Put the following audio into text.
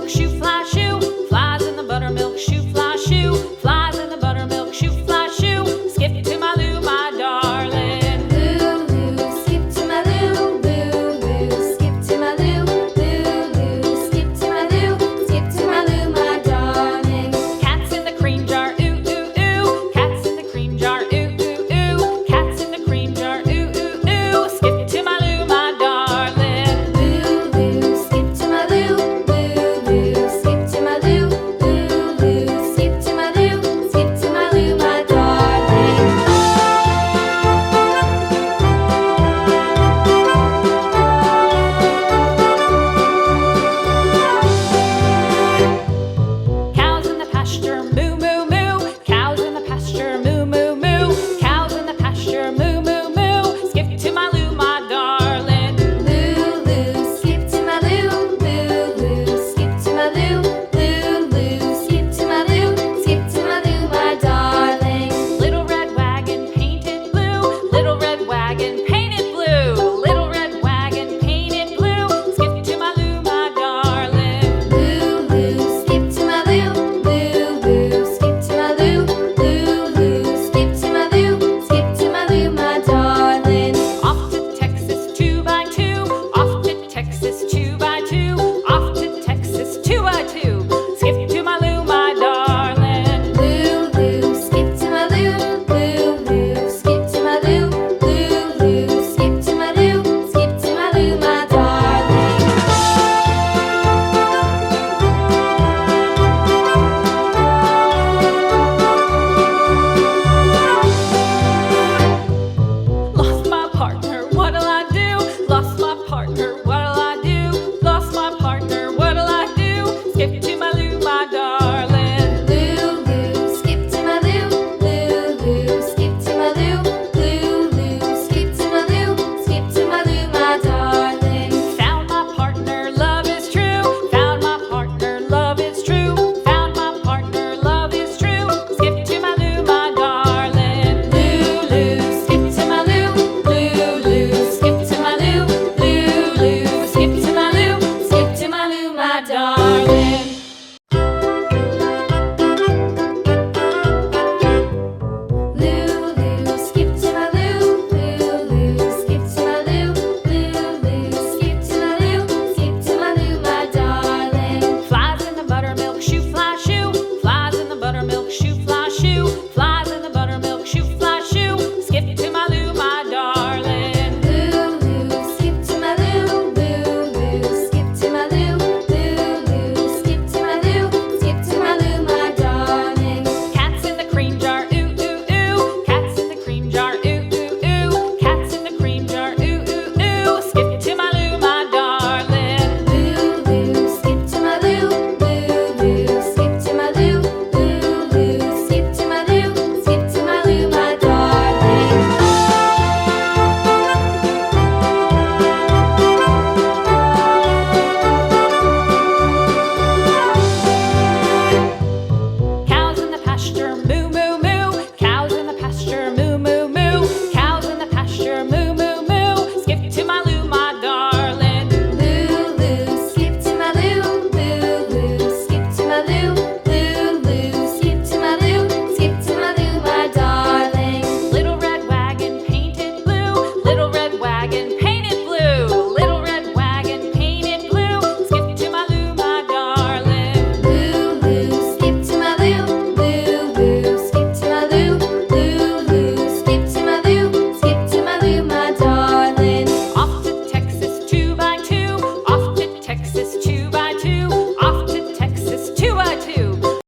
buttermilk shoe, fly shoe. Flies in the buttermilk shoe, fly shoe. Flies in the buttermilk shoe, fly shoe. Skip to my Lou, my darling. Lou, skip to my Lou, Lou, skip to my Lou, Lou, skip to my Lou, skip to my Lou, my darling. Cats in the cream jar, ooh, ooh, ooh. Cats in the cream jar, ooh, ooh, ooh. Cats in the cream jar, ooh, ooh, ooh. Skip to my Lou, my darling. Lou, skip to my Lou, Lou, skip to my Lou, Lou, skip to my Lou, skip to my Lou, my darling. Cows in the pasture, moo, moo, moo. Cows in the pasture, moo, moo, moo. Cows in the pasture, moo, moo, moo. Skip to my Lou, my darling. Lou, skip to my Lou, Lou, skip to my Lou, Lou, skip to my Lou, skip to my Lou, my darling. Little red wagon painted blue. Little red wagon painted blue. Little red wagon painted blue. Skip to my Lou, my darling. Lou, skip to my Lou, Lou, skip to my Lou, Lou, skip to my Lou, skip to my Lou, my darling. Off to Texas 2x2. Off to Texas 2x2. Off to Texas 2x2. Skip to my Lou, my darling. Lou, skip to my Lou, Lou, skip to my Lou, Lou, skip to my Lou, skip to my Lou, my darling. Lost my partner, what'll I do? Lost my partner, what'll I do? Lost my partner, what'll I do? Skip to my Lou, my darling. Lou, skip to my Lou, Lou, skip to my Lou, Lou, skip to my Lou, skip to my Lou, my darling. Found my partner, love is true. Found my partner, love is true. Found my partner, love is true. Skip to my Lou, my darling. Lou, skip to my Lou, Lou, skip to my Lou, Lou, skip to my Lou, skip to my Lou, my darling.